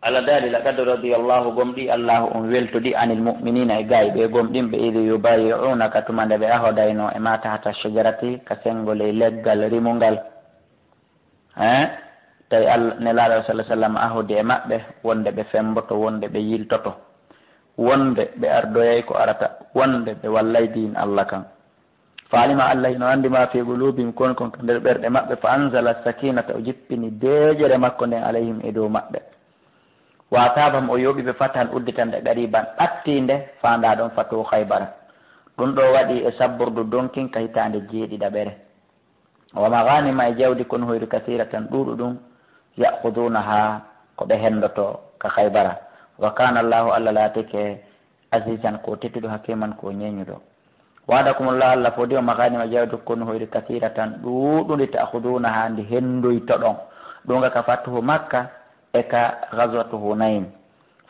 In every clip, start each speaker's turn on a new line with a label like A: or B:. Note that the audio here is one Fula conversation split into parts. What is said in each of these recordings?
A: ala dali laqad radiyallahu gomɗi allahu on weltodi anil mu'minina e gayi ɓe gomɗinɓe idi yubayi'unaka tumande ɓe ahodayno e ma tahata shajarati ka sengol e leggal rimungal tawi nelaɗo sallah sallam ahodi e maɓɓe wonde ɓe femboto wonde ɓe yiltoto wonde ɓe ardoyay ko arata wonde ɓe wallay din allah kan fa alima allah ino andi ma fi qulubihim kon kon to nder ɓerɗe maɓɓe fa anzala sakinata o jippini deejere makko nden alayhim e dow maɓɓe wa tabam o yoɓi ɓe fatan udditande qariban ɓattinde fanda ɗon fatu haybara ɗum ɗo waɗi e sabburdu donkin ka hitande jeeɗiɗaɓere wa maganima e jawdi kon hoyri kasiratan ɗuɗu ɗum yahudunaha ko ɓe hendoto ka haybara wa kana allahu allah laatike asisan ko tettuɗo hakkiman ko ñeñuɗo wadakumullah allah fodi o maganima jawdi kon hoyri kasiratan ɗuɗundi tahudunaha ndi hendoyto ɗon ɗunga ka fattuhu makka e ka gazwatu hunayn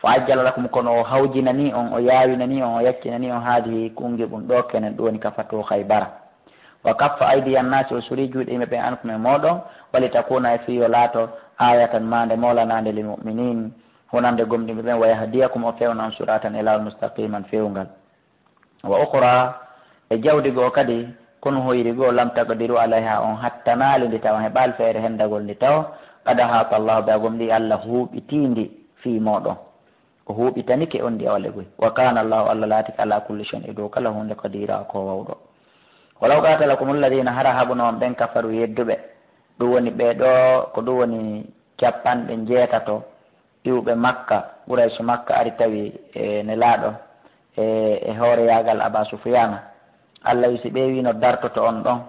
A: fa ajjala lakum kono o hawjinani on o yawinani on o yaccinani on haadi kungiɓum ɗo kenen ɗoni ka fatu haybara wa kaffa aydiya nnasi o suri juuɗe yimɓe ɓe an kume moɗon wali takuna e fiyo laato ayatan mande molanande lil muminin honande gomɗimɓe ɓen wa yahdiyakum o fewna on suratan e lawol mustaqiman fewgal wa ukhra e jawdi goo kadi kono hoyri goo lam taqdiru alayha on hattanali ndi tawa heɓal feere hendagol ndi taw qad ahata allahu be gomɗi allah huuɓitindi fi moɗon o huuɓitanike on ndi awale goy wa kana allahu allah laatiki ala kulli shayin e dow kala hunde qadira ko wawɗo walaw qatalakum alladina hara haɓuno on ɓen kafaru yedduɓe ɗum woni ɓeɗo ko ɗum woni capanɗe jeetato iwɓe makka ɓurayso makka ari tawi ne laaɗo e hoore yagal aba sufyana allah wi si ɓe wino dartoto on ɗon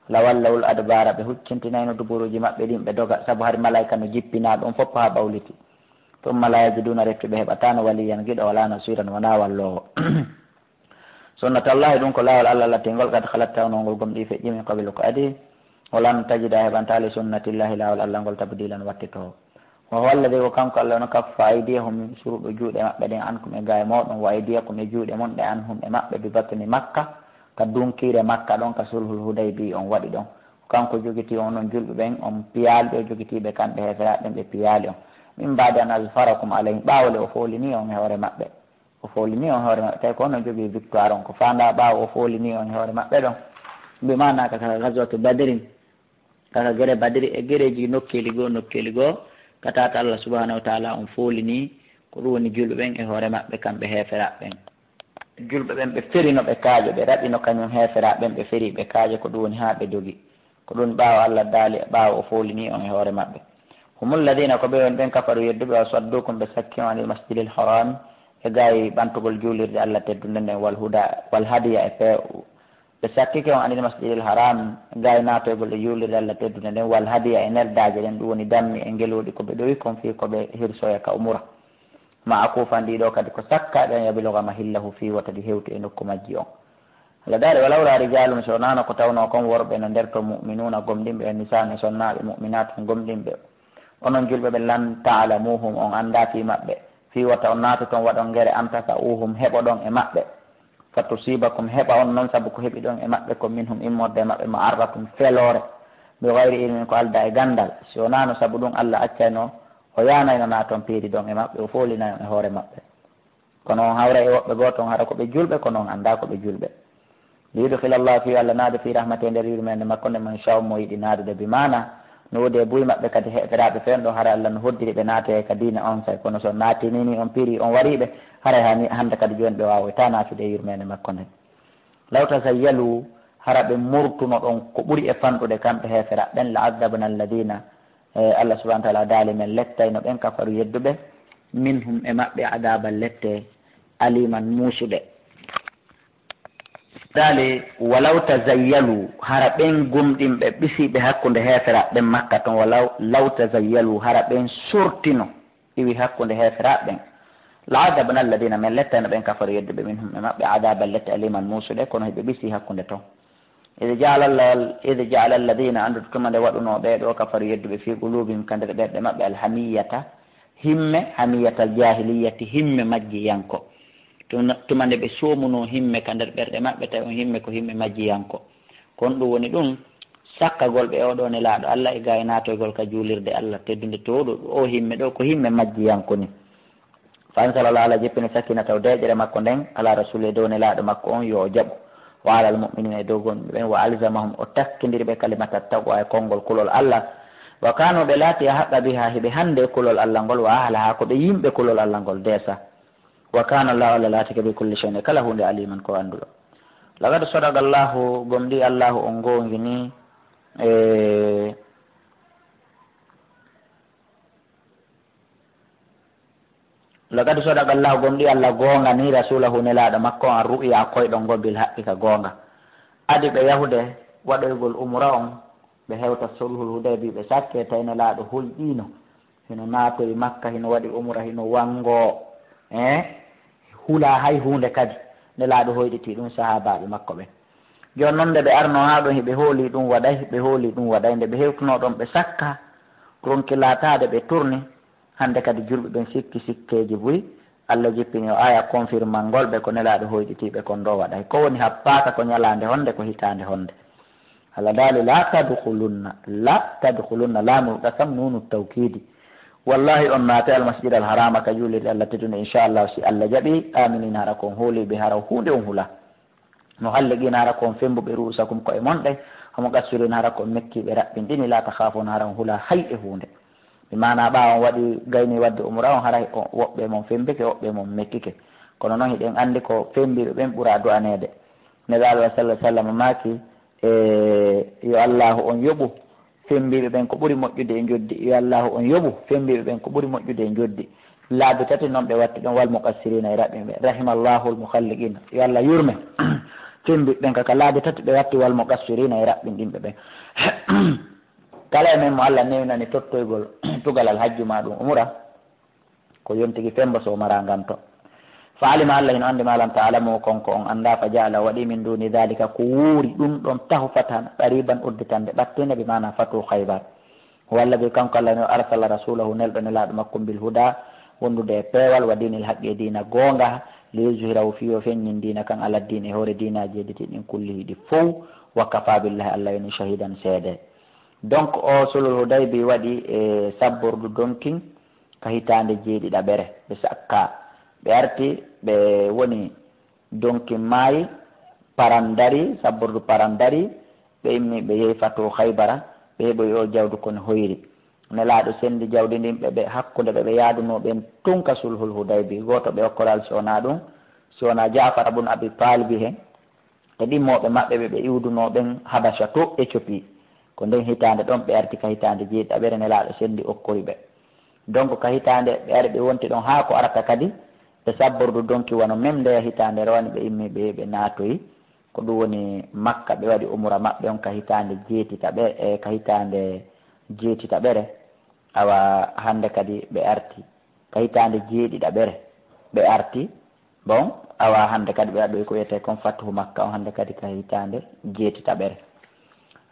A: lawallawul adbara ɓe huccintinayno duburuji maɓɓe ɗin ɓe doga saabu hari malayika no jippina ɗum fof ha ɓawliti tumma la yajiduna reftuɓe heɓatano waliyan giɗo wala nasiran wona wallowo sunnatallahi ɗum ko laawol allah latingol kadi halat tawnongol gomɗi feƴƴimi qabila ko adi walan tajida heɓantali sunnatillahi laawol allah ngol tabdilan wattitowo o wallade ko kanko allah no kaffa aydiyahum suruɓe juuɗe maɓɓe ɗen ankum e gaye moɗon wa aydiyakum e juuɗe mon ɗe anhum e maɓɓe bi batni makka ka dunkire makka ɗon ka sulhul hudaybi on waɗi ɗon kanko jogiti on noon julɓe ɓen on piyali ɓe jogitiɓe kamɓe heferaɓe ɓen ɓe piyali on min mbaadi an azfarakum alayhim ɓawole o foolini on hoore maɓɓe o foolini on hoore maɓɓe tawi ko onon jogii victoire on ko fanda ɓaawo o foolini on hoore maɓɓe ɗon mbimana kaka gazwatu badrin kaka guere badri e guereji nokkeli goo ka tata allah subahanahu wa taala on foolini ko ɗum woni julɓe ɓen e hoore maɓɓe kamɓe heferaɓe ɓen julɓe ɓen ɓe ferino ɓe kaaje ɓe raɓino kañum heferaɓe ɓen ɓe feri ɓe kaaje ko ɗum woni ha ɓe dogi ko ɗum ɓaawo allah daali ɓaawo o foolini on e hoore maɓɓe humul ladina ko ɓe woni ɓen kafaru yedduɓe o saddukum ɓe sakki on anil masjidil haram e gayi ɓantugol juulirde allah teddunde nden wal hadiya e feew ɓe sakkike on anil masjidil haram gayi natoygol e juulirde allah teddunde nden wal hadiya e nerdaje ɗen ɗum woni dammi e ngeluɗi koɓe ɗowi kon fi koɓe hirsoya ka umura ma a kufan ɗiɗo kadi ko sakkaɓe on yabiloga ma hillahu fi watadi hewti e nokku majji on allah daari walawla rijalum so nano ko tawno kon worɓe no nder to muminuna gomɗinɓe e nisane sonnaɓe muminat gomɗinɓe onon julɓe ɓe lan taalamuhum on anda fi maɓɓe fi wata on naatu toon waɗon ngere amtaka uhum heɓo ɗon e maɓɓe fa tusibakum heɓa on noon saabu ko heɓi ɗon e maɓɓe ko minhum immorde maɓɓe ma arratum felore ɓe wayri ilmin ko alda e gandal si o nano saabu ɗum allah accayno o yanayno na toon piiri ɗon e maɓɓe o folinayo e hoore maɓɓe kono on hawra e woɓɓe goo toon hara koɓe julɓe kono on anda koɓe julɓe liyudkhillallahu fi allah naade fi rahmate nder yurmede makko nde man shaw mo yiɗi naadude bi mana no wodi e buy maɓɓe kadi heɓeraɓe fen ɗo hara allah no hoddiri ɓe naate ka diine on say kono so naatinini on piiri on wariɓe hara hande kadi joni ɓe wawata naatude e yurmede makko nden lawta sa yalu hara ɓe murtuno ɗon ko ɓuuri e fanɗude kamɓe hefera ɓen la adabna alladina allah subahana taala daali men lettayno ɓen kafaru yedduɓe minhum e maɓɓe adaba lette aliman muusuɗe daali walaw tazayyalu hara ɓen gumɗinɓe ɓisiɓe hakkude hefera ɓen makka toon law tazayyalu hara ɓen sortino iwi hakkude hefera ɓen la adabna alladina men lettayno ɓen kafaru yedduɓe minhum e maɓɓe adaba lette aliman muusuɗe kono heɓe ɓisi hakkude toon ide jaala alladina andude tuma nde waɗuno ɓeɗo kafaru yedduɓe fi qulubihim ka nder ɓerɗe maɓɓe alhamiyata himme hamiyatal jahiliyati himme majjiyanko tuma nde ɓe somuno himme ka nder ɓerɗe maɓɓe tawi on himme ko himme majjiyanko kon ɗum woni ɗum sakkagol ɓe oɗo nelaaɗo Allah e gaynatoygol ka juulirde Allah teddunde towɗo o himme ɗo ko himme majjiyankoni fa sallallahu ala jeppini sakkina taw deƴere makko nden ala rasule dow nelaaɗo makko on yo jaɓu wa alal mu'minina e dow gonɓe ɓen wa alzamahum o takkidiri ɓe kalimata taqwa e konngol kulol Allah wa kanu ɓe laati a haqqa biha heɓe hannde kulol Allah ngol wa ahla ha ko ɓe yimɓe kulol Allah ngol deesa wa kana allahu allah laatike bi kulli shay'in kala hunde aliman ko annduɗo lagad sadaqa allahu gomɗi allahu on gongini lagad sadaqa allahu gomɗi allah gonga ni rasulahu nelaɗo makko an ru'ya koyɗon ngo bil haqqi ka gonga adi ɓe yahude waɗoygol umra on ɓe hewta sulhul hudaybi ɓe sakke tawi nelaɗo hulƴino hino naatoyi makka hino waɗi umra hino wango hula hay hunde kadi nelaɗo hoyɗiti ɗum sahabaɓe makko ɓen joni noon nde ɓe arno ha ɗon hiɓe hooli ɗum waɗay ɓe hooli ɗum waɗay nde ɓe hewtuno ɗon ɓe sakka ronki laatade ɓe tourni hande kadi julɓe ɓen sikki sikkeji buyi Allah jippini o aya confirmal ngol ɓe ko nelaɗo hoyɗitiɓe kon ɗo waɗay ko woni happaka ko ñalande honde ko hitande honde Allah daali la tadkhulunna laamul qasam nunu tawkidi wallahi on naate almasjid al harama ka juulirde Allah teddunde inchallah si Allah jaɓi aminina hara kon hooliɓe hara hunde on hula no halleqina hara kon fembuɓe ruusakum koye monɗe homo gassirina hara kon mekkiɓe raɓɓinɗini la takhafuna hara on hula hay e hunde mi mana ɓa on waɗi gayni wadde umra on haray woɓɓe mon fembike woɓɓe mon mekkike kono noon hiɗen andi ko fembiɓe ɓen ɓuura du'anede neɗaɗo sallah sallam maki yo allahu on yoɓu fembiɓe ɓen ko ɓuuri moƴƴude e joddi yo allahu on yoɓu fembiɓe ɓen ko ɓuuri moƴƴude e joddi laabi tati noon ɓe watti ɗon wal muqassirina e raɓɓiɓe rahimallahu almukhalliqina yo allah yurme fembiɓe ɓen kaka laabi tati ɓe watti wal muqassirina e raɓɓinɗinɓe ɓen kala e men mo Allah newnani tottoygol tugalal hajju ma ɗum umra ko yontigi femba so mara ngam to fa alima Allah hino andi malam ta'alamu konko on anda fa jaala waɗi min duni dhalika ko wuuri ɗum ɗon tahu fatan qariban udditande ɓattinde ɓe mana fatu khaybar walla ɓe kanko Allah no arsala rasulahu nelɗo nelaɗo makko bil huda wondude e peewal wa dinil haqqi e dina gonga liyuzhirahu fi o feññin dina kan ala dine hoore dinaji editi ɗin kullihi ɗi fof wa kafa billahi Allah yoni shahidan seede donc o sulul hudaybi waɗi e sabbordu donkin ka hitande jeeɗiɗa ɓere ɓe sakka ɓe arti ɓe woni donkin maayi parandari sabbordu parandari ɓe immi ɓe yehi fatu haybara ɓe heɓoyi o jawdu kono hoyri nelaɗo sendi jawdi ndin ɓe hakkude ɓeɓe yaaduno ɓen tunka sulhul hudaybi goto ɓe okkoral sowona ɗum sowona jafar abun abi talibi hen e ɗimmoɓe maɓɓe ɓeɓe iwduno ɓen habasa to Éthiopie ko nden hitande ɗon ɓe arti ka hitande jeeɗiɗa ɓere nelaɗo sendi okkori ɓe donc ka hitande ɓe ari ɓe wonti ɗon ha ko arata kadi ɓe sabbordu donki wano même ndeya hitande rawani ɓe immi ɓe naatoyi ko ɗum woni makka ɓe waɗi umra maɓɓe on ka hitande jeetita ɓe e ka hitande jeetita ɓere awa hande kadi ɓe arti ka hitande jeeɗiɗa ɓere ɓe arti bon awa hande kadi ɓe waɗoy ko wiyete comme fatuhu makka on hande kadi ka hitande jeetita ɓere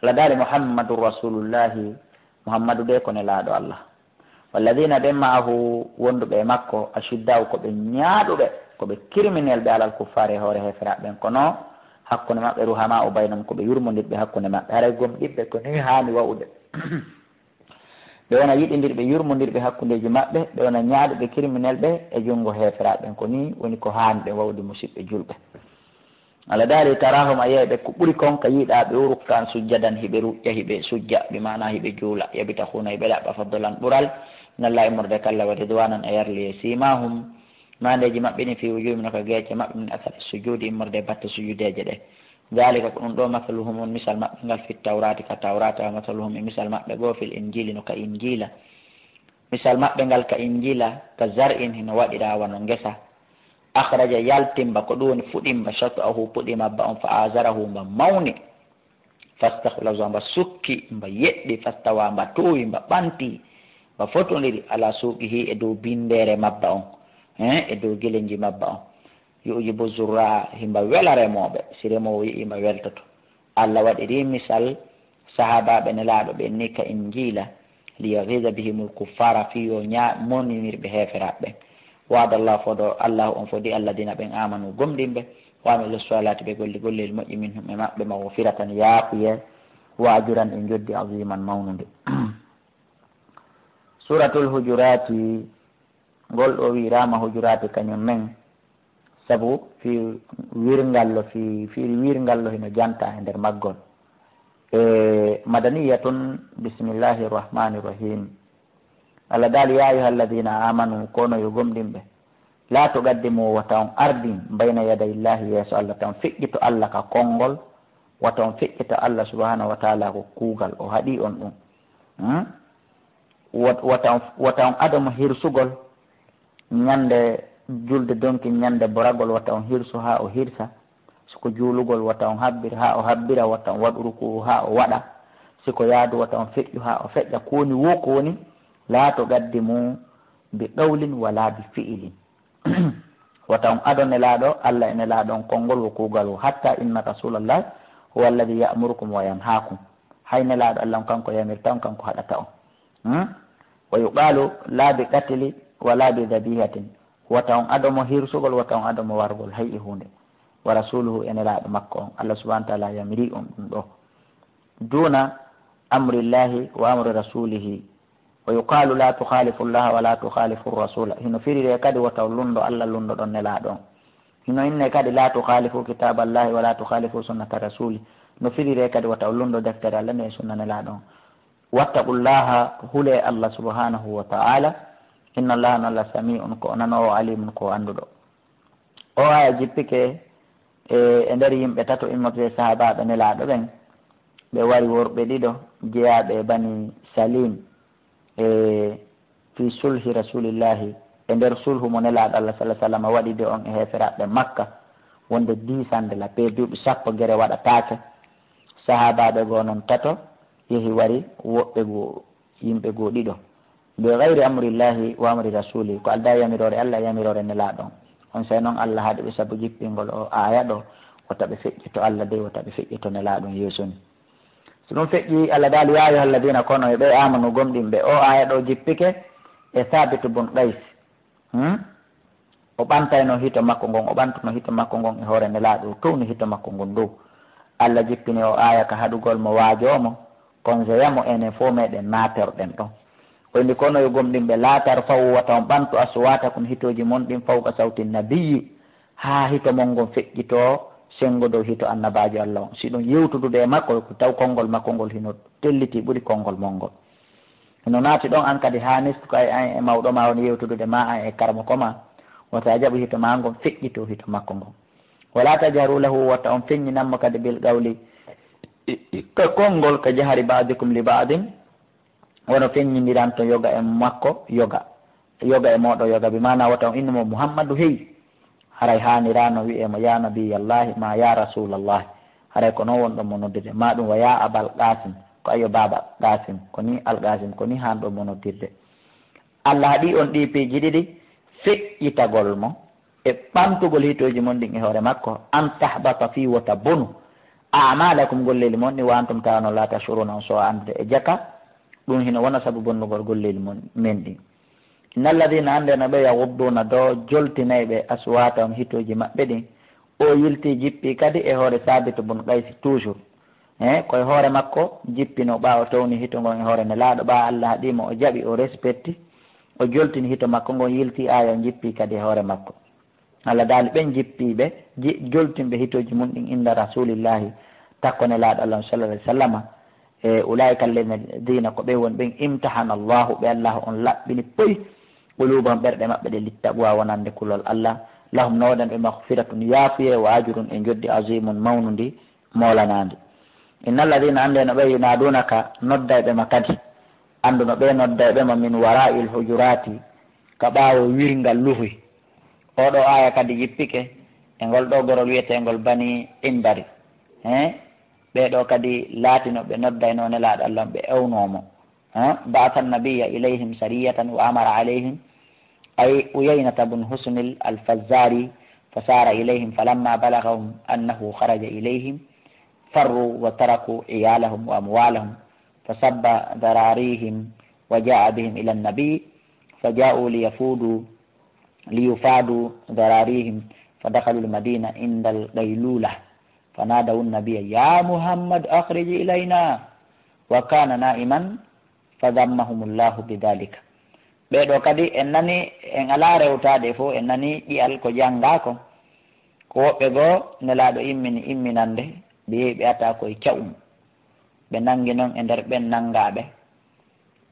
A: ladali muhammadun rasulullahi muhammadu de ko nelaɗo Allah walladina ɓen maahu wonduɓe makko ashiddaw koɓe ñaaɗuɓe koɓe criminel ɓe alal kuffare e hoore heferaɓe ɓen kono hakkude maɓɓe ruhama o baynam koɓe yurmodirɓe hakkude maɓɓe haray gomɗiɓɓe ko ni hani wawude ɓe wona yiɗidirɓe yurmodirɓe hakkudeji maɓɓe ɓe wona ñaaɗuɓe criminel ɓe e junngo heferaɓe ɓen ko ni woni ko hani ɓe wawde musidɓe julɓe ala daari tarahum a yeeɓe ko ɓuri kon ka yiiɗa ɓe urukkan sujjadan hiɓe ruƴƴa hiɓe sujja bi mana hiɓe juula yaɓita huna hiɓe ɗaɓɓa faddolan ɓural nalla immorde kalla wa ridwanan a yarli e simahum mandeji maɓɓe ni fi wujuhim no ka geece maɓɓe min asari sujudi immorde batte sujudeje ɗe dalika ko ɗum ɗo masaluhum on misal maɓɓe ngal fit tawrati ka tawrata wa masaluhum e misal maɓɓe goo fil injili no ka injila misal maɓɓe ngal ka injila ka zar'in hino waɗira wano ngesa akhraja yaltimba ko ɗum woni fuɗimba shatahu puɗima ba on fa azarahu mba mawni fastahlaza mba sukki mba yeɗɗi fastawa mba towi mba ɓanti mba fotodiri ala suuqihi e dow bindere mabba on e dow guelenji mabba on yujibu zurra himba wela remoɓe si remowo yii mba weltoto Allah waɗiri misal sahabaɓe nelaɗo ɓe ni ka injila liyaghida bihimul kuffara fiyo moninirɓe heferaɓe waadallah fodo Allah on fodi alladina ɓen amanu gomɗinɓe wamilu salati ɓe golli gollel moƴƴi min hum e maɓɓe mawfiratan yaafuye waajuran e joddi aziman mawnude suratul hujurati ngol ɗo wirama hujurati kañum men sabu fi wirngallo fi wirngallo hino janta e nder maggol madaniyatun bisimillahi rrahmani rrahim Allah dal ya ayuha alladina amanu kono yo gomɗinɓe la tugaddimu wata on ardin bayna yaday illahi yeeso Allah tan feƴƴito Allah ka konngol wata on feƴƴita Allah subhanahu wa taala ko kuugal o haɗi on ɗum wata on adamo hirsugol ñande julde donki ñande boragol wata on hirsu ha o hirsa siko juulugol wata on habbira ha o habbira wata on waɗu ruku ha o waɗa siko yaadu wata on feƴƴu ha o feƴƴa kowoni wo ko woni la tugaddimu bi ɗawlin wala bi fi'ilin wata on ado nelaɗo Allah e nelaɗo on konngol wo kuugal o hatta inna rasulallah huwa alladi ya'murukum wa yanhaakum hay nelaɗo Allah on kanko yamirta on kanko haɗata on wa yuqalu la bi qatli wala bi dabihatin wata on adomo hirsugol wata on adomo wargol hay e hunde wa rasuluhu e nelaɗo makko on Allah subhanahu wa taala yamiri on ɗum ɗo duna amrillahi wa amri rasulihi wa yuqalu la tukhalifu llaha wa la tukhalifu rasula hino firire kadi wata lundo Allah lundo ɗon nelaɗo on hino inne kadi la tukhalifu kitaballahi wa la tukhalifu sunnata rasuli no firire kadi wata lundo deftere Allah ne sunna nelaɗo on wattaqullaha hule Allah subhanahu wa ta'ala inna allaha nalla sami'un ko nanowo alimun ko anduɗo o aya jippike e nder yimɓe tato immotode sahabaɓe nelaɗo ɓen ɓe wari worɓe ɗiɗo jeyaɓe bani salim fi sulhi rasulillahi e nder sulhu mo nelaɗo Allah sallah sallam waɗide on e heferaɓe makka wonde disande la pe duuɓi sappo guere waɗatake sahabaɓe goo noon tato yehi wari woɓɓe goo yimɓe goo ɗiɗo be gayri amrillahi wa amri rasuli ko alda yamirore Allah yamirore nelaɗon on say noon Allah haɗi ɓe saabu jippingol o aya ɗo wota ɓe feƴƴito Allah de wota ɓe feƴƴito nelaɗon yeesoni so ɗum feƴƴi Allah dal ya ayuha alladina kono e ɓe amanu gomɗinɓe o aya ɗo jippike e Thabit bun Qays o ɓantayno hito makko ngon o ɓantuno hito makko ngon e hoore nelaɗo towni hito makko ngon dow Allah jippini o aya ka haɗugol mo waajomo kon jeyamo enen fo meɗen naterɗen ɗon oyndi kono yo gomɗinɓe laatar faw wata on ɓantu aswatakum hitoji mon ɗin fawka sawti nabiyi ha hito mon ngon feƴƴito sengo dow hito annabajo Allah on si ɗum yewtudude e makko ko taw konngol makko ngol hino telliti ɓuuri konngol mon ngol hino naati ɗon an kadi ha nestu kay an e mawɗo ma woni yewtudude ma an e karmako ma wata jaɓu hito ma ngon feƴƴito hito makko ngon wala tajaru lahu wata on feññinanmo kadi bil qawli ka konngol ka jahari ba'dikum li ba'din wono feññiniran to yoga e makko yoga e moɗo yoga bi mana wata on innimo Muhammadu hey haray hanirano wiyemo ya nabiyallahi ma ya rasulallah haray ko noon wonɗon mo noddirde ma ɗum wa ya abal qasim ko ayo baba qasim koni al qasim koni hanɗo mo noddirde Allah haɗi on ɗi piiji ɗiɗi feƴƴitagol mo e ɓamtugol hitoji mon ɗin e hoore makko an tahbata fi wota bonu amalakum golleli mon ɗi wa antum tawano la tashuruna on so andude e jaka ɗum hino wona sabu bonnugol golleli mon men ɗin inna alladina hande no ɓe yagudduna do joltinayɓe aswatahum hitoji maɓɓe ɗin o yilti jippi kadi e hoore Thabit bun Qays toujours koye hoore makko jippino ɓawa towni hito ngon e hoore ne laaɗo ɓa Allah haɗimo o jaɓi o respecti o joltini hito makko ngon yilti aya jippi kadi e hoore makko Allah daali ɓen jippiɓe joltinɓe hitoji mum ɗin inda rasulillahi takkone laaɗo Allah sallallahu alaihi wasallam e ulaika alladina ko ɓe woni ɓen imtahana Allahu ɓe Allah on laɓɓini poyi qulubahum ɓerɗe maɓɓe ɗe littaqwa wonande kulol Allah lahum nowoɗen ɓe mahfiratun yaafuye wa ajrun e joddi azimun mawnundi molanandi inna alladina ande no ɓe yunadunaka noddayɓe ma kadi andu no ɓe noddayɓe ma min wara'il hujurati ka ɓaawo wirngal luhuy oɗo aya kadi yippike e ngol ɗo gorol wiyetengol bani indari ɓeɗo kadi laatino ɓe noddayno nelaɗo Allah ɓe ewnomo ba'atha an-nabiyya ilayhim sariyatan wa amara alayhim ay uyaynata bun husnil al-fazzari fasara ilayhim falamma balaghahum annahu kharaja ilayhim farru wa taraku iyalahum wa amwalahum fasabba dararihim wa ja'a bihim ila an-nabiy faja'u liyufadu dararihim fadakhalu al-madina inda al-qaylulah fanadawu nabiya ya muhammad akhrij ilayna wa kana na'iman fadammahumullahu bidhalika. Ɓeɗo kadi en nani en ala rewtade fo en nani ƴiyal ko jangga ko woɓɓe goo nelaɗo imminande ɓe yehi ɓe ata koye cawum ɓe nangi noon e nder ɓen nangaɓe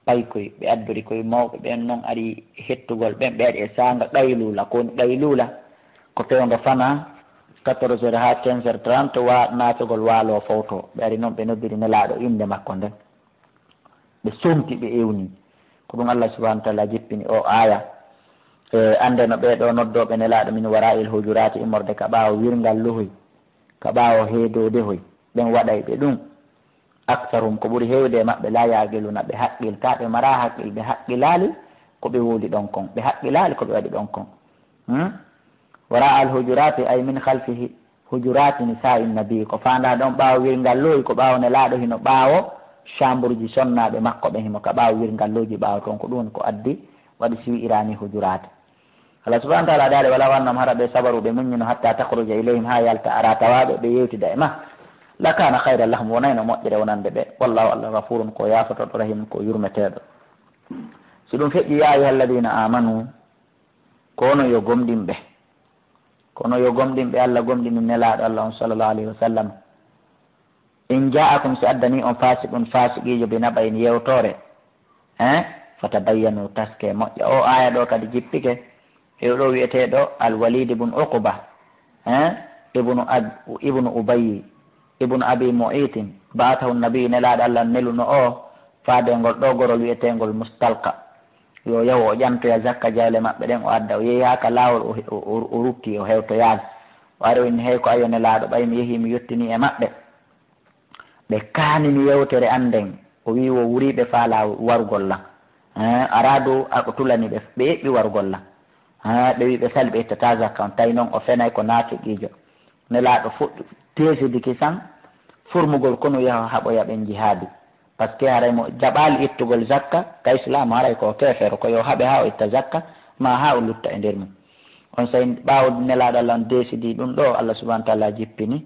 A: paykoy ɓe addori koye mawɓe ɓen noon ari hettugol ɓen ɓeeɗe e sanga ɗaylula kowoni ɗaylula ko pewgo fana 14 heures ha 15 heures 30 wa naatugol waalo fawto ɓe ari noon ɓe noddiri nelaɗo inde makko nden ɓe somti ɓe ewni ko ɗum Allah subahanahu wa taala jippini o aya ande no ɓeɗo noddoɓe nelaɗo min wara'il hujurati immorde ka ɓaawo wirgal luhoy ka ɓaawo heedode hoy ɓen waɗay ɓe ɗum aksarum ko ɓuri hewde maɓɓe la yaqiluna ɓe haqqilta ɓe mara haqqil ɓe haqqilali ko ɓe woodi ɗon kon ɓe haqqilali ko ɓe waɗi ɗon kon wara'al hujurati ay min halfihi hujurati nisa'i nabi ko fanda ɗon ɓaawo wirgal luhoy ko ɓaawo nelaɗo hino ɓaawo chambre ji sonnaɓe makko ɓe himo ka ɓaawo wirgal luji ɓaawo toon ko ɗum ko addi waɗi siwi irani hujurati Allah subhanahu wa ta'ala daale wala wannam hara ɓe sabaru ɓe muññino hatta takhruja ilayhim ha yalta ara tawaɓe ɓe yewtida e ma lakana hayra lahum wonayno moƴƴere wonande ɓe wallahu allah gafurun ko yafotoɗo rahim ko yurmeteɗo so ɗum feƴƴi ya ayuha alladina amanu kono yo gomɗinɓe Allah gomɗini nelaɗo Allah on sallllahu alayhi wa sallam in ja'akum si addani on fasiqun fasiqijo ɓe naɓa en yewtore fatabayyanu taske moƴƴa o aya ɗo kadi jippike ɗo wiyeteɗo alwalid ibn uqba ibnu ubayy ibnu abi mu'itin batahu nabi nelaɗo Allah neluno o faadengol ɗo gorol wiyetegol mustalka yo yahu o ƴantoya zakka jawle maɓɓe ɗen o adda o yeehi haka lawol o rukki o hewtoyaade o ari woni hey ko ayo nelaɗo ɓay mi yeehi mi yettini e maɓɓe ɓe kanini yewtere anden o wi wo wuriɓe faala warugol la aradu ako tulani ɓe eɓɓi warugol la ɓe wi ɓe sali ɓe ittata zakka on tawi noon o fenay ko naafiqijo nelaɗo fuɗɗi tesidiki san furmugol kono yaha haɓoya ɓen jihaadi par ce que haray mo jaɓali ittugol zakka ka islam haray ko kefere ko yo haaɓe ha o itta zakka ma ha o lutta e nder mum on so ɓawo nelaɗo Allah on desidi ɗum ɗo Allah subahanahu wa taala jippini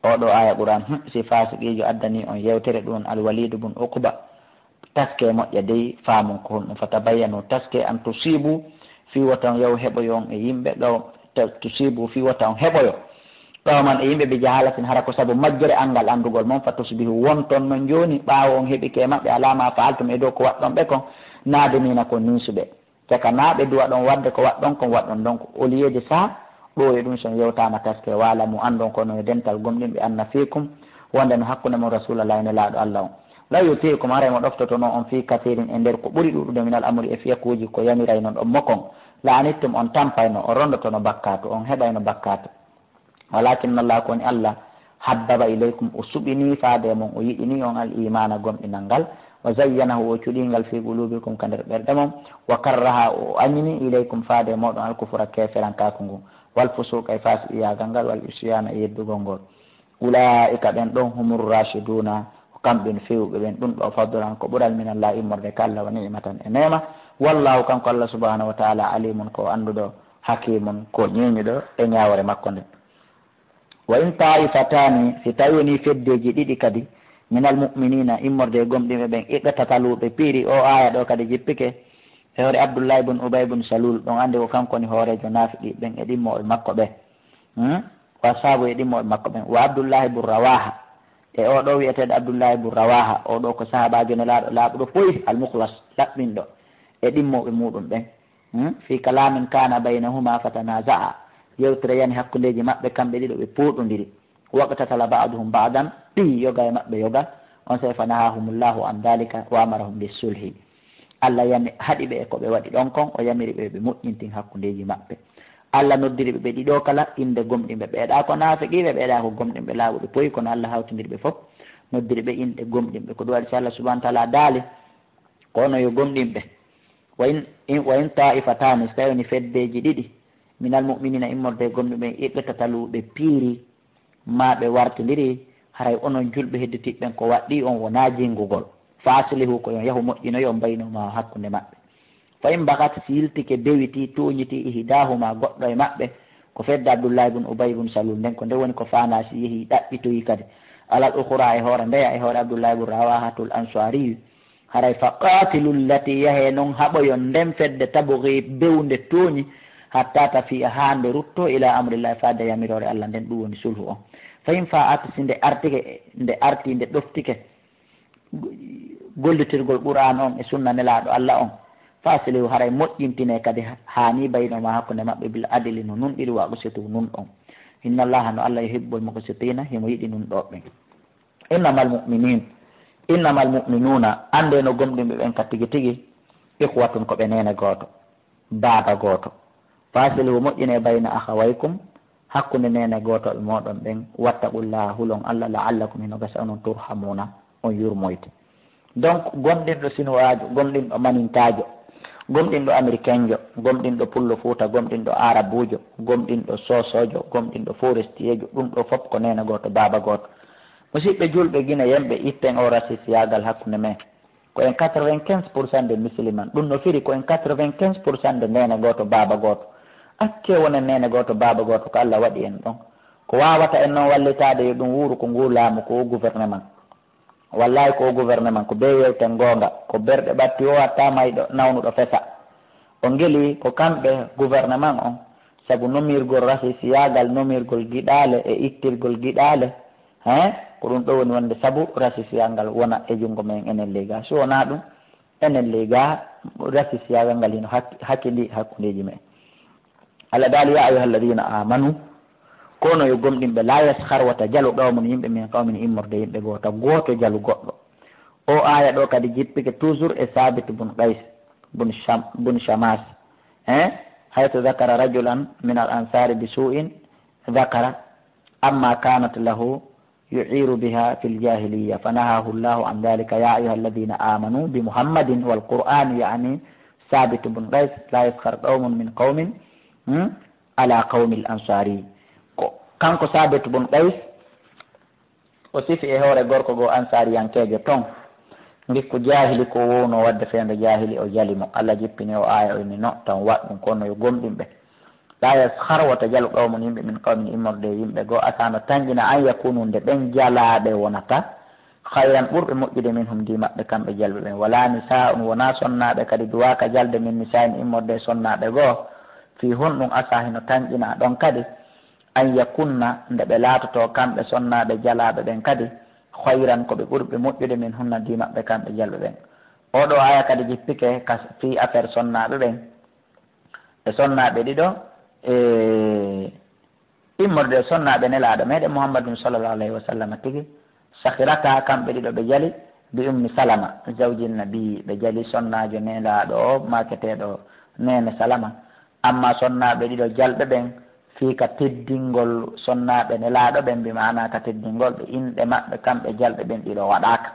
A: oɗo aya ɓuran si fasiqijo addani on yewtere ɗum alwalid bun uqba taske moƴƴa dey faamum ko honɗum fatabayyanu taske an tusibu fi wata on yaw heɓoyo on e yimɓe ɗo tusibu fi wata on heɓoyo ɗoman e yimɓe ɓe jahalatin hara ko saabu majjere angal andugol moon fa tusbihu wonton no joni ɓaawo on heɓike maɓɓe alama faaltum e dow ko waɗɗon ɓe kon naademina ko ninsuɓe caka naɓe duwa ɗon wadde ko waɗɗon kon waɗɗon donc au lieu de ça ɗo e ɗum son yewtama taske wala mo andon kono e dental gomɗin ɓe anna fikum wonde no hakkude mo rasulallah ne laaɗo Allah on la yutikum haray mo ɗoftotono on fi kathirin e nder ko ɓuri ɗuɗude minal amri e fiyakuji ko yamiray noon ɗon mokon la anittum on tampayno on rondotono bakkatu on heɓayno bakkatu walakin Allah koni Allah habbaba ilaykum o suɓini faade mon o yiɗini on al imana gomɗinal ngal wa zayyanahu o cuɗingal fi qulubikum ka nder ɓerɗe mon wa karraha o añini ilaykum faade moɗon alkufra keferankaku ngu wal fusuqa e fasiyagal ngal wal isyana e yeddugol ngol ulaika ɓen ɗon humur rashiduna kamɓen fewɓe ɓen ɗum ɗo fadlan ko ɓural min Allah immorde ka Allah wa ni'matan e nema wallahu kanko Allah subhanahu wa ta'ala alimun ko anduɗo hakimun ko ñeñuɗo e ñawore makko nde wa in ta'ifatani si tawi woni feddeji ɗiɗi kadi minal mu'minina immorde gomɗiɓe ɓen iɓɓetataluɓe piiri o aya ɗo kadi jippike e hoore Abdullah ibn Ubay ibn Salul ɗon andi ko kankoni hoorejo nafiɗi ɓen e ɗimmoɓe makko ɓe wa saabu e ɗimmoɓe makko ɓen wa Abdullah ibn Rawaha e oɗo wiyeteɗo Abdullah ibn Rawaha oɗo ko sahabajo ne laaɓuɗo foyi al-mukhlas laɓɓinɗo e ɗimmoɓe muɗum ɓen fi kalamin kana baynahuma fatanaza'a yewtere yani hakkudeji maɓɓe kamɓe ɗiɗo ɓe puɗodiri waqtatala ba'duhum ba'dan ɗi yoga e maɓɓe yoga on say fa nahahumullahu an dalika wa amarahum bisulhi Allah yami haɗi ɓe ko ɓe waɗi ɗon kon o yamiri ɓe ɓe moƴƴintin hakkudeji maɓɓe Allah noddiri ɓe ɗiɗo kala inde gomɗinɓe ɓeeɗa ko naafiqiɓe ɓeeɗa ko gomɗinɓe laaɓuɓe poyi kono Allah hawtidiri ɓe fof noddiri ɓe inde gomɗinɓe ko ɗum waɗi so Allah subahanahu wa taala daali kono yo gomɗinɓe wa in ta'ifatani so tawi woni feddeji ɗiɗi minal mu'minina immorde gomɗinɓe iɓɓetataluɓe piiri ma ɓe wartidiri haray onon julɓe hedditiɓɓen ko waɗɗi on wona jingugol fasilihu ko yon yahu moƴƴinoyo mbaynoma hakkude maɓɓe fa in bakat si yiltike dewiti toñiti ihdahuma goɗɗo e maɓɓe ko fedde Abdullah ibn Ubay ibn Salul nden ko nde woni ko fanasi yeehi ɗaɓɓitoyi kadi alal ukhra e hoore ndeya e hoore Abdullah ibn Rawahatul Ansari haray fa qatilu llati yahe noon haɓoyo nden fedde tabughi bewnde tooñi hatta tafi'a hande rutto ila amrillahi fadde yamirore Allah nden ɗum woni sulhu on fayin fa atsi nde arti nde ɗoftike gollitirgol Qur'an on e sunna nelaɗo Allah on fasilihu haray moƴƴintine kadi hani baynoma hakkude maɓɓe bil adli no nun ɗiɗi wa usitu nun ɗon inna allaha no Allah yuhibbul muqsitina himo yiɗi nun ɗoɓɓe innamal mu'minuna ande no gomɗinɓe ɓen ka tigi tigi ikhwatun ko ɓe nene goto baaba goto fasilihu moƴƴine bayna akhawaykum hakkude nene gotoɓe moɗon ɓen wattaqullaha hulon Allah la'allakum hino gasa onon turhamuna on yurmoyte donc gomɗinɗo sinowajo gomɗinɗo manintajo gomɗinɗo américain jo gomɗinɗo pullo Fuuta gomɗinɗo arabujo gomɗinɗo sosojo gomɗinɗo forestier jo ɗum ɗo fof ko nene goto baaba goto musidɓe julɓe guine yemɓe itten o rasisiyagal hakkude men ko en 95% de musulman ɗum no firi ko en 95% de nene goto baaba goto acce wonen nene goto baaba goto ko Allah waɗi en ɗon ko wawata en noon wallitade yo ɗum wuuro ko ngu laamu ko gouvernement wallahi ko gouvernement ko be yewten gonga ko berɗe ɓatti o watta mayɗo nawnuɗo fesa o ngeli ko kamɓe gouvernement on saabu nomirgol rasisiyagal nomirgol giɗale e ittirgol giɗale ko ɗum ɗo woni wonde saabu rasisiyagal wona e junngo men enen lega so wona ɗum enen lega rasisiyagal ngal hino hakkili hakkudeji men Allah daali ya ayuha alladina amanu kono yo gomɗinɓe la yaskhar wata jalu qawmun yimɓe min qawmin immorde yimɓe goto jalu goɗɗo o aya ɗo kadi jippike toujours e Sabit bun Qays bun Shamas hayto zakara rajulan min al ansari bi su'in zakara amma kanat lahu yu'iru biha fil jahiliya fanahahu Allahu an dhalika ya ayuha alladina amanu bi Muhammadin wal Qur'an yani Sabit bun Qays la yaskhar qawmun min qawmin ala qawmi al ansari kanko Sabit bun Qays o sifi e hoore gorko go ansariyankejo ton ngikku jahili ko wowno wadde feende jahili o jalimo Allah jippini o aya o ni no tan waɗɗum kono yo gomɗinɓe la yaskhar wata jalu qawmun yimɓe min qawmin immorde yimɓe go asano tanjina an yakunu nde ɓen jalaɓe wonata hayran ɓurɓe moƴƴude min hum di maɓɓe kamɓe jalɓe ɓen wala nisa'un wona sonnaɓe kadi duwaka jalde min nisa'in immorde sonnaɓe goo fi honɗum asa hino tanƴina ɗon kadi an yakunna nde ɓe laatoto kamɓe sonnaɓe jalaɓe ɓen kadi hayran koɓe ɓurɓe moƴƴude min hunna di maɓɓe kamɓe jalɓe ɓen oɗo aya kadi jippike fi affaire sonnaɓe ɓen e sonnaɓe ɗiɗo immorde sonnaɓe nelaɗo meɗen Muhammadun sallallahu alayhi wa sallam tigi sahirata kamɓe ɗiɗo ɓe jali bi ummi Salama zawjin nabi ɓe jali sonnajo nelaɗo o maketeɗo nene Salama amma sonnaɓe ɗiɗo jalɓe ɓen fii ka teddingol sonnaɓe nelaɗo ɓen mbi mana ka teddingol ɓe inɗe maɓɓe kamɓe jalɓe ɓen ɗiɗo waɗaka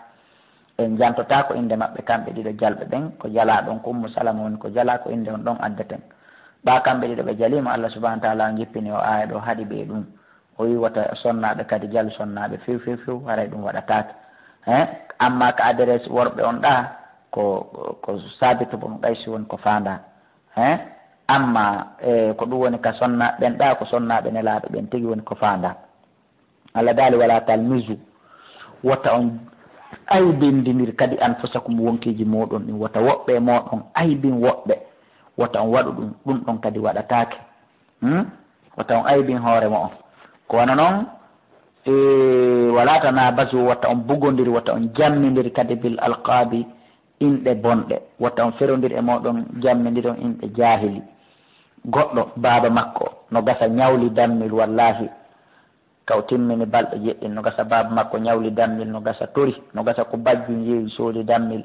A: en jantota ko inde maɓɓe kamɓe ɗiɗo jalɓe ɓen ko jala ɗon ko ummu Salama woni ko jala ko inde on ɗon addeten ɓa kamɓe ɗiɗo ɓe jalima Allah subahana wa taala jippini o aya ɗo haaɗi ɓe ɗum o wi wata sonnaɓe kadi jalu sonnaɓe few haray ɗum waɗatake amma ka adresse worɓe on ɗa ko Sabit bun Qays woni ko fanda amma ko ɗum woni ka sonnaɓen ɗa ko sonnaɓe nelaɗo ɓen tigui woni ko fanda Allah daali wala talmizu wata on aybindidir kadi anfusakum wonkiji moɗon ɗin wata woɓɓe moɗon aybin woɓɓe wata on waɗu ɗum ɗon kadi waɗatake wata on aybin hoore mo on ko wana noon wala tanabasu wata on bugodiri wata on jammidiri kadi bil alqabi inɗe bonɗe wata on ferodiri e moɗon jammidiri on inɗe jahili goɗɗo baaba makko no gasa ñawli dammil wallahi kaw timmini balɗe jeɗɗin no gasa baaba makko ñawli dammil no gasa tori no gasa ko bajjum yeewi soodi dammil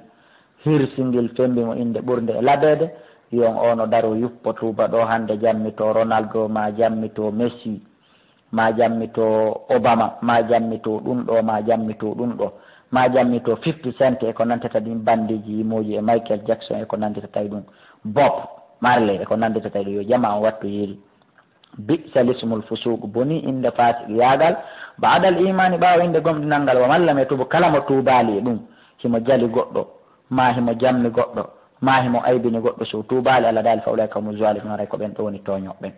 A: hirsingil fembi mo inde ɓurde e laɓede yon o no daro yuppo tuuba ɗo hande jammito Ronaldo ma jammito Messi ma jammito Obama ma jammito ɗum ɗo ma jammito ɗum ɗo ma jammito 50 Cent e ko nantata ɗin bandiji yimoji e Michael Jackson e ko nandita tawi ɗum Bob Marley e ko nandita tawi ɗum yo jama on wattu yeeri bisa lismul fusuq boni inde fasik yagal baadal imani ɓawa inde gomɗinal ngal wa malla me tubo kala mo tuubali e ɗum himo jali goɗɗo ma himo jammi goɗɗo ma himo aybini goɗɗo so tuubali Allah daali fa ulai kamu zalimun haray ko ɓen ɗo woni toñoɓɓen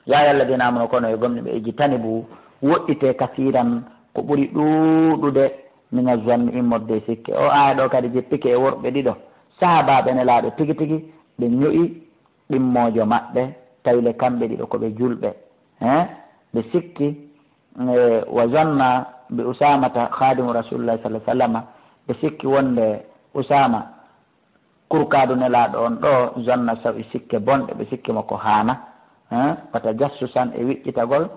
A: ya alladina amanu kono e gomni ɓe ijtanibu woɗɗite kasiran ko ɓuri ɗuɗude min azanni immorde sikke. O aya ɗo kadi jippike e worɓe ɗiɗo sahabaɓe nelaɗo tigi tigi ɓe ño'i ɗimmojo maɓɓe tawile kamɓe ɗiɗo koɓe julɓe ɓe sikki wa zanna bi usamata khadimu rasulillahi sallah sallam ɓe sikki wonde usama kurkadu nelaɗo on ɗo zanna sawi sikke bonɗe ɓe sikkimo ko hana wata jassusan e wiƴƴitagol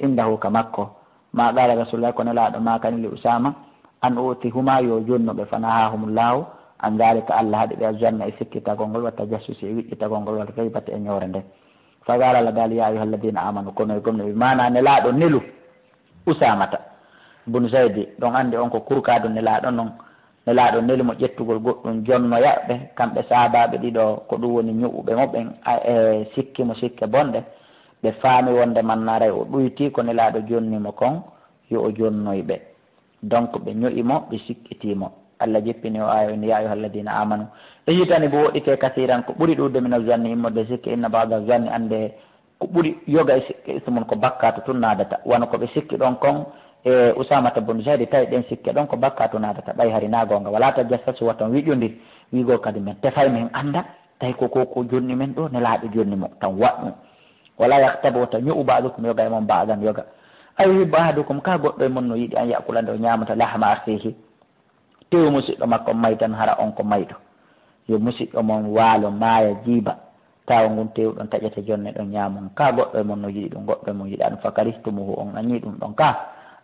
A: indahu ka makko ma qala rasulullah ko nelaɗo ma kanili usama an uti huma yo jonnoɓe fanahahumullahu an dalika allah haɗi ɓe zanna e sikkitagol ngol watta jassusi e wiƴƴitagol ngol wata tawi batte e ñowre nde fa qala allah dal ya ayuha alladina amanu kono e gomne ɓe mana nelaɗo nelu usamata bun zaydi ɗon andi on ko kurkadu nelaɗo noon nelaɗo neli mo ƴettugol goɗɗum jonnoyaɓe kamɓe sahabaɓe ɗiɗo ko ɗum woni ñuɓuɓe mo ɓen e sikki mo sikke bonɗe ɓe faami wonde mannare o ɗoyti ko nelaɗo jonnimo kon yo o jonnoyɓe donc ɓe ño'imo ɓe sikkitimo allah jippini o aya ni ya ayuha alladina amanu e yitani bo woɗɗite kasiran ko ɓuri ɗude min zanni immorde sikke inna bada zanni ande ko ɓuri yoga e sikke ismum ko bakka to tun nadata wona koɓe sikki ɗon kon e usamata bun zaidi tawi ɗen sikke ɗon ko bakka to nadata ɓay hari nagonga wala ta jassasu wattan wiƴodir wigo kadi men tefay men anda tawi ko jonni men ɗo nelaɗo jonni mo tan waɗɗum wala yaktabu wata ño'u baɗukum yoga e mon baɗan yoga ayuhibbu ahadukum ka goɗɗo e mon no yiɗi an yakulande o ñamata lahma akhihi tew musidɗo makko may tan hara on ko mayɗo yo musidɗo mon waalo maaya jiiba tawa ngun tewɗon taƴete jonne ɗon ñamon ka goɗɗo e mon no yiɗi ɗum goɗɗo e mon yiɗa ɗum fakarihtumuhu on añi ɗum ɗon ka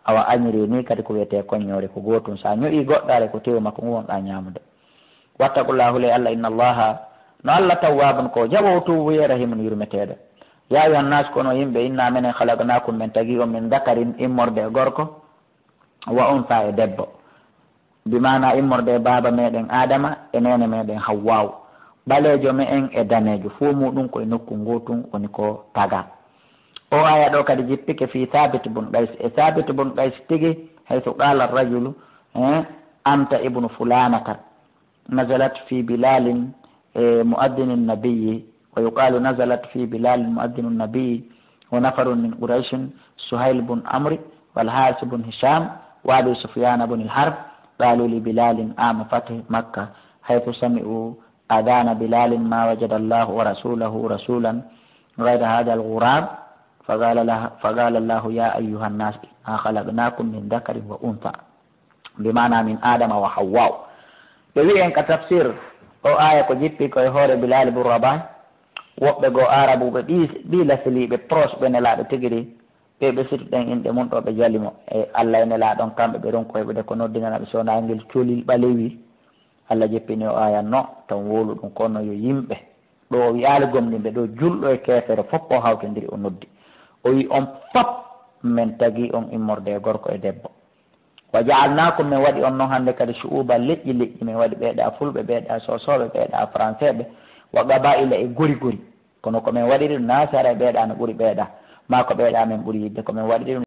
A: awa añiri ni kadi ko wiyete koññore ko gotum sa ño'i goɗɗare ko tew makko wonɗa ñamude wattaqullahu le allah inna allaha no allah tawwabun ko jaɓowo tuubuye rahimun yurmeteɗo ya ayuha nnas kono yimɓe inna minen halaqnakum min tagi on min dakarin immorde e gorko wa unsa e debbo bimana immorde e baba meɗen adama e nene meɗen hawwaw ɓalejo me en e danejo fo muɗum koye nokku gotum woni ko taga o aya ɗo kadi jippike fi thabit bun qays e thabit bun qays tigi hayso qala rajulu anta ibnu fulanata nazalat fi bilalin muaddini nabiyi wa yuqalu nazalat fi bilalin muaddinu nabiyi wa nafarun min quraishin suhail bun amri walharis bun hisham wa abi sufyan bun alharb qalu li bilalin ama fatih makkah haythu sami'u adana bilalin ma wajada allahu wa rasulahu rasulan ghayra hadha alghurab فقال الله يا أيها الناس خلقناكم من ذكر وأنثى بمعنى من آدم وحواء بوي en ka tafsir o aya ko jippi koye hoore Bilal ibn Rabah woɓɓe go arabuɓe ɗi lasiliɓe proche ɓe nelaɗo tigiri ɓe sittuɗen inɗe mum ɗo ɓe jalimo e Allah e nelaɗon kamɓe ɓe ɗon koyeɓe ko noddinganaɓe sonagel colil ɓalewi Allah jippini o aya no tan wolu ɗum kono yo yimɓe ɗo o wiyaali gomɗinɓe ɗo julɗo e kefere fof o hawtodiri o noddi o wi on fop min tagi on immorde e gorko e debbo wa jaalnakum min waɗi on noon hannde kadi suuba leƴƴi leƴƴi min waɗi ɓeeɗa fulɓe ɓeeɗa sosoɓe ɓeeɗa français ɓe wa gabaila e gori gori kono komin waɗiri nasara e ɓeeɗa no ɓuri ɓeeɗa ma ko ɓeeɗa min ɓuri yidde komin waɗiri